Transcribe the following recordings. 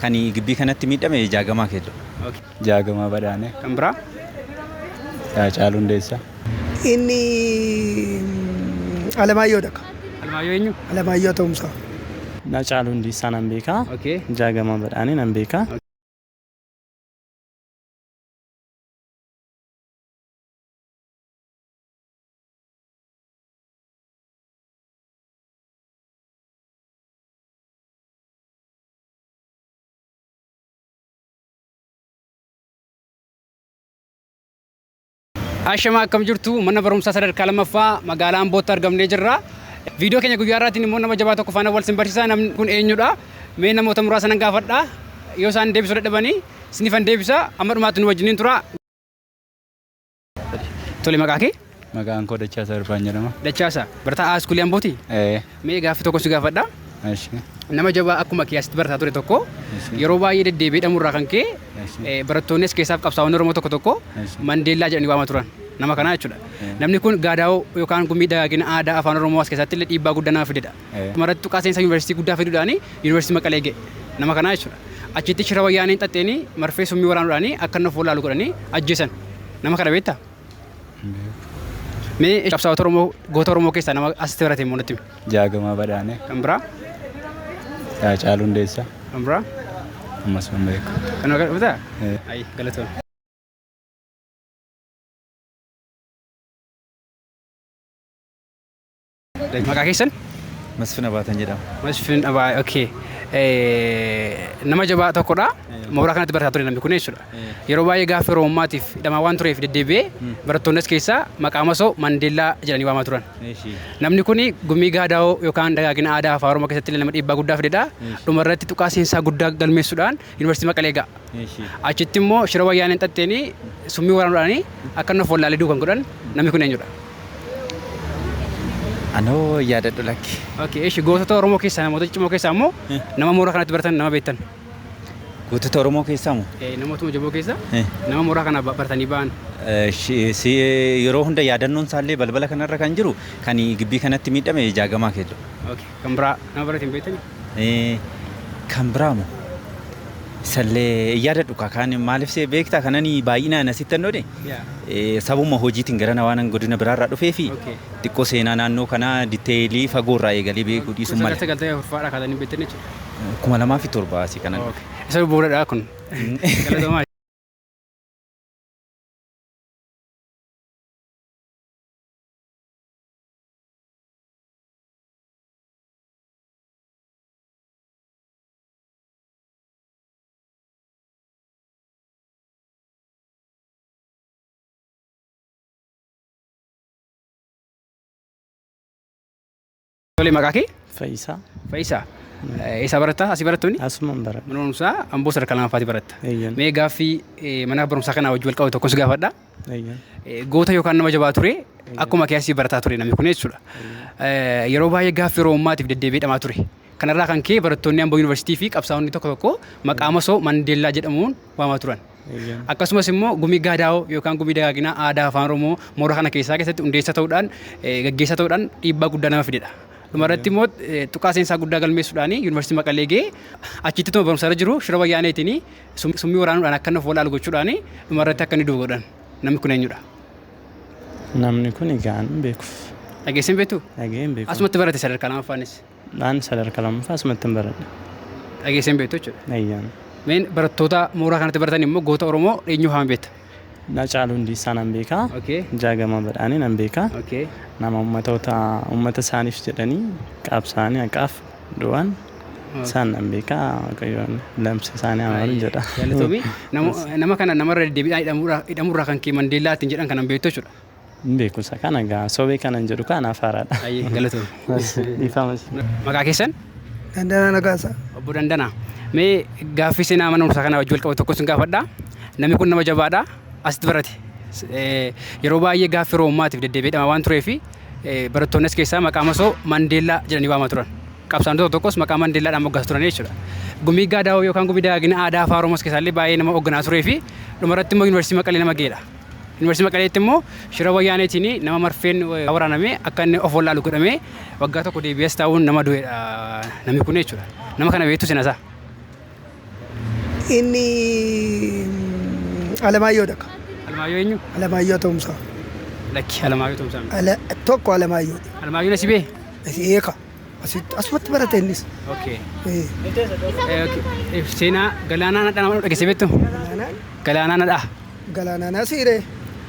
Kani gibbii kanatti miidhame jaagamaa keeddo. Jaagamaa badhaane. Kan biraa? Caaluu Hundeessaa. Inni Alamaayyoo dhaqa. Alamaayyoo eenyu? Alamaayyoo Tumsaa. Caaluu Hundeessaa nan beekaa. Jaagamaa badhaane nan beekaa. Ashama akkam jirtu mana barumsaa sadarkaa lammaffaa magaalaa Ambootti argamnee jirra. Viidiyoo keenya guyyaa irraatiin immoo nama jabaa tokko faana wal simbarsiisaa. Namni kun eenyudha? Mee namoota muraasa nan gaafadha. Yoo isaan deebisuu dadhabanii sinifan deebisa. Amma dhumaatti nu wajjiniin tura. Tole maqaa kee? Maqaan koo Dachaasaa Irfaan jedhama. Dachaasaa barataa iskuulii Ambooti? Mee gaaffii tokko si gaafadha. Nama jabaa akkuma kiyaasitti barataa ture tokko yeroo baay'ee deddeebiidhamurraa kan ka'e barattoonnis keessaaf qabsaa'onni Oromoo tokko Mandeellaa jedhanii waamaa turan. Nama kanaa jechuudha. Namni kun gaadaa'oo yookaan gumii dagaagina aadaa afaan Oromoo as keessatti illee dhiibbaa guddaa nama fidedha. Maratti tuqaa seensaa yuunivarsiitii guddaa fiduudhaan yuunivarsiitii Maqalee ga'e. Nama kanaa jechuudha. Achitti shira wayyaaniin xaxxeenii marfee summii waraanuudhaan akka inni of wallaalu godhanii ajjeesan. Nama kana beektaa? Mee qabsaa'ota Oromoo goota Oromoo keessaa nama asitti barate immoo natti himi. Jaagamaa badhaane. Kan biraa? Caaluu Hundeessaa. Kan biraa? Ammas hin beeku. Kan bitaa? Ayi galatoomne. Maqaa keessan? Masfin Abaatan jedhama. Masfin Abaa, okay. Nama jabaa tokkodha. Mooraa kanatti barataa ture namni kun jechuudha. Yeroo baay'ee gaaffii Oromummaatiif hidhamaa waan tureef deddeebi'ee barattoonnis keessaa maqaa masoo Mandeellaa jedhanii waamaa turan. Namni kun gumii gaadaa'oo yookaan dagaagina aadaa afaan Oromoo keessatti illee nama dhiibbaa guddaa fidedha. Dhumarratti tuqaa seensaa guddaa galmeessuudhaan yuunivarsiitii Maqalee ga'a. Achitti immoo shira wayyaaniin xaxxeenii summii waraanuudhaan akka inni of wallaalee du'u kan godhan namni kun eenyudha? Anoo yaadadhu lakki. Okay, gootota Oromoo keessaa namoota ciccimoo keessaa immoo nama mooraa kanatti baratan nama beektan. Gootota Oromoo keessaa moo? Namootuma jaboo keessaa nama mooraa kana baratanii ba'an. Yeroo hunda yaadannoon isaallee balbala kanarra kan jiru kan gibbii kanatti miidhame jaagamaa keeddo. Kan biraa nama barateen beektanii? Kan biraa moo? Sallee yaadadhu kaan maaliif see beektaa kanani baay'inaan asitti annoode sabuma hojiitiin gara waan godina biraarraa dhufee fi xiqqoo seenaa naannoo kanaa diteelii fagoorraa eegalee beekuu dhiisuun malee. Sagaltee furfaadhaa kaatanii beektan jechuudha. 2007 asii kanan. Isa bu'uuradhaa kun. Galatoomaa. Tole maqaa kee? Fayyisaa. Fayyisaa. Isa barataa? Asii barattoonni? Asumaan baradha. Mana barumsaa Amboo sadarkaa lammaffaatti baratta. Mee gaaffii mana barumsaa kanaa wajjin wal qabatu tokkos gaafadha. Goota yookaan nama jabaa ture akkuma kiyaasii barataa ture namni kun jechuudha. Yeroo baay'ee gaaffii Oromummaatiif deddeebiidhamaa ture. Kanarraa kan ka'e barattoonni Amboo yuunivarsiitii fi qabsaa'onni tokko maqaa masoo Mandeellaa jedhamuun waamaa turan. Akkasumas immoo gumii gaadaa'oo yookaan gumii dagaagina aadaa afaan Oromoo mooraa kana keessatti hundeessaa ta'uudhaan gaggeessaa ta'uudhaan dhiibbaa guddaa nama fidedha. Dhumarratti immoo tuqaa seensaa guddaa galmeessuudhaan yuunivarsiitii Maqalee ga'ee achitti tuma barumsa irra jiru shira wayyaaneetiin summii waraanuudhaan akka inni of wallaalu gochuudhaan dhumarratti akka inni du'u godhan. Namni kun eenyudha? Namni kun egaan beekuuf. Dhageessin beektu? Dhageen beeku. Asumatti barate sadarkaa lammaffaanis? Naan sadarkaa lammaffaa asumatti hin baradhe. Dhageessin beektu jechuudha? Ayyaan. Meen barattoota mooraa kanatti baratan immoo goota Oromoo eenyu haan beekta? Caaluu Hundeessaa nan beekaa. Jaagamaa badhaane nan beekaa. Nama uummata isaaniif jedhanii qabsaa'anii haqaaf du'an isaan nan beekaa. Waaqayyoon lamsa isaanii amaaru jedha. Galatoomii nama kana namarra deddeebiidhaan hidhamurraa kan ka'e Mandeellaa ittiin jedhan kanan beektu jechuudha. Hin beeku isa kana gaa sobee kanan jedhu kana afaaraadha. Galatoomii. Maqaa keessan? Dandanaa Nagaasaa. Obbo Dandanaa. Mee gaaffii seenaa mana barumsaa kanaa wajjin wal qabatu tokkos sin gaafadha. Namni kun nama jabaadha. Asitti barate. Yeroo baay'ee gaaffii Oromummaatiif deddeebiidhamaa waan tureef barattoonnis keessaa maqaa masoo Mandeellaa jedhanii waamaa turan. Qabsaa'onni tokkos maqaa Mandeellaadhaan moggaasaa turan jechuudha. Gumii gaadaa'oo yookaan gumii dagaagina aadaa afaan Oromoo keessaallee baay'ee nama hoogganaa turee fi dhumarratti immoo yuunivarsiitii Maqalee nama ga'edha. Yuunivarsiitii Maqaleetti immoo shira wayyaaneetiin nama marfeen waraanamee akka inni of wallaalu godhamee waggaa tokko deebi'ees taa'uun nama du'edha namni kun jechuudha. Nama kana beektu sinasaa? Inni Alamaayyoo dhaqa. Alamaayyoo eenyu? Alamaayyoo ta'umsaa. Lakki Alamaayyoo Tumsaa. Tokko Alamaayyoo. Alamaayyoo na si bee? Eeka. Asumatti barate innis. Okay. Seenaa galaanaa nadhaa nama dhageesse beektu? Galaanaa nadhaa. Galaanaa Nasiiree.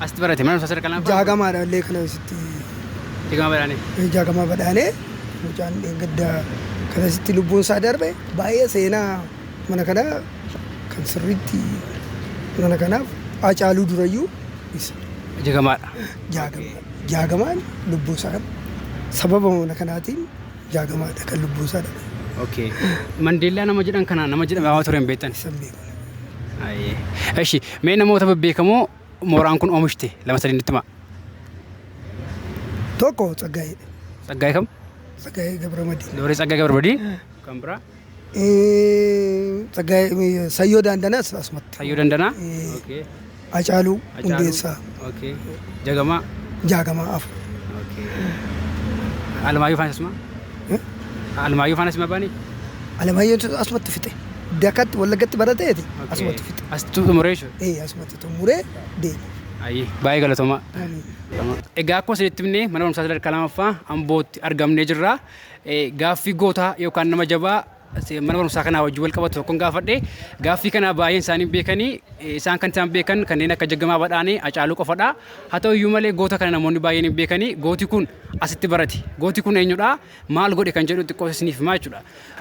Asitti barate mana sadarkaa lammaffaa? Jaagamaadha illee kana asitti. Jaagamaa badhaanee. Jaagamaa badhaanee mucaan gaddaa kan asitti lubbuun isaa darbe baay'ee seenaa mana kana kan sirriitti mana kanaaf Hacaaluu durayyuu isa. Jaagamaadha. Jaagamaan lubbuu isaa kan sababa mana kanaatiin jaagamaadha kan lubbuu isaa darbe. Okay. Mandeellaa nama jedhan kana nama jedhame hamaa ture hin beektan? Isan beeku. Eshi mee namoota bebbeekamoo mooraan kun oomishte lama sadii nutti himaa. Tokko Tsaggaayee. Tsaggaayee kam? Tsaggaayee Gabramadii. Dooree Tsaggaayee Gabramadii. Kan biraa? Tsaggaayee Sayyoo Daandanaas asumatti. Sayyoo Daandanaa? Okay. Hacaaluu Hundeessaa. Okay. Jaagamaa? Jaagamaa afur. Okay. Alamaayyoo Faanas maa? Alamaayyoo Faanas maa baanii? Alamaayyoo asumatti fixe. Dakatti Wallagatti barateeti asumatti fixe. Asitti xumuree jechuudha? Asumatti xumuree deeme. Ayyee baay'ee galatoomaa. Egaa akkuma isinitti himne mana barumsaa sadarkaa lammaffaa Ambootti argamnee jirra. Gaaffii gootaa yookaan nama jabaa mana barumsaa kanaa wajjin wal qabatu tokkoon gaafadhe. Gaaffii kana baay'een isaanii beekanii isaan kan isaan beekan kanneen akka Jaagamaa Badhaanee Hacaaluu qofadha. Haa ta'u iyyuu malee goota kana namoonni baay'een hin beekanii gooti kun asitti barate. Gooti kun eenyudha? Maal godhe kan jedhu xiqqoo isiniif himaa jechuudha.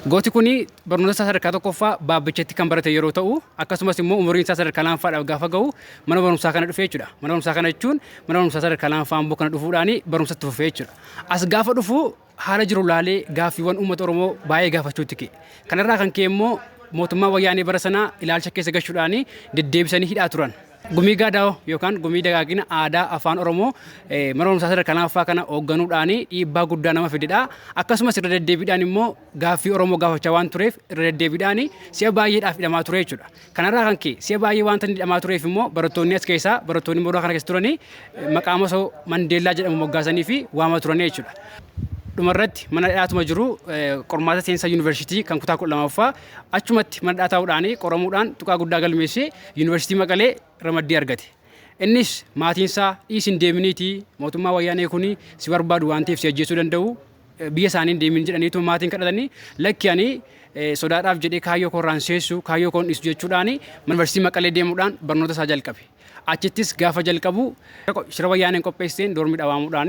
Gooti kun barnoota isaa sadarkaa tokkoffaa Baabbichatti kan barate yeroo ta'u akkasumas immoo umuriin isaa sadarkaa lammaffaadhaaf gaafa ga'u mana barumsaa kana dhufee jechuudha. Mana barumsaa kana jechuun mana barumsaa sadarkaa lammaffaa Amboo kana dhufuudhaan barumsatti fufee jechuudha. As gaafa dhufu haala jiru laalee gaaffiiwwan uummata Oromoo baay'ee gaafachuutti ka'e. Kanarraa kan ka'e immoo mootummaa wayyaanee bara sanaa ilaalcha keessa galchuudhaan deddeebisanii hidhaa turan. Gumii Gaadaa yookaan gumii dagaagina aadaa afaan Oromoo mana barumsaa sadarkaa lammaffaa kana hoogganuudhaan dhiibbaa guddaa nama fidedha. Akkasumas irra deddeebiidhaan immoo gaaffii Oromoo gaafachaa waan tureef irra deddeebiidhaan si'a baay'eedhaaf hidhamaa ture jechuudha. Kanarraa kan ka'e si'a baay'ee waanta hidhamaa tureef immoo barattoonni as keessaa barattoonni mooraa kana keessa turanii maqaa masoo Mandeellaa jedhamu moggaasanii fi waamaa turan jechuudha. Dhumarratti mana dhaatuma jiru qormaata seensaa yuunivarsiitii kan kutaa 12ffaa achumatti mana dhaataa'uudhaan qoramuudhaan tuqaa guddaa galmeessee yuunivarsiitii Maqalee ramaddii argate. Innis maatiinsaa dhiisin deeminiitii mootummaa wayyaanee kun si barbaadu waan ta'eef si ajjeesuu danda'u biyya isaanii deemin jedhaniitu maatiin kadhatanii lakki'anii sodaadhaaf jedhee kaayyoo koorraan seessu kaayyoo koon dhiisu jechuudhaan yuunivarsiitii Maqalee deemuudhaan barnoota isaa jalqabe. Achittis gaafa jalqabu shira wayyaaneen qopheesseen doormii dhawaamuudhaan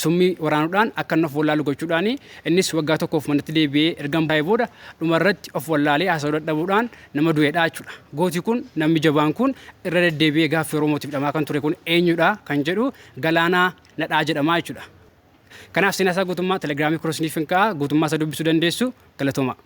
summii waraanuudhaan akka inni of wallaalu gochuudhaan innis waggaa tokkoof manatti deebi'ee ergan baay'ee booda dhumarratti of wallaalee haasa'uu dadhabuudhaan nama du'eedha jechuudha. Gooti kun namni jabaan kun irra deddeebi'ee gaaffii Oromootiif hidhamaa kan ture kun eenyudha kan jedhu Galaanaa Nadhaa jedhama jechuudha. Kanaaf seenaa isaa guutummaa telegiraamii kuroosniif hin ka'a guutummaa isaa dubbisuu dandeessu galatoomaa.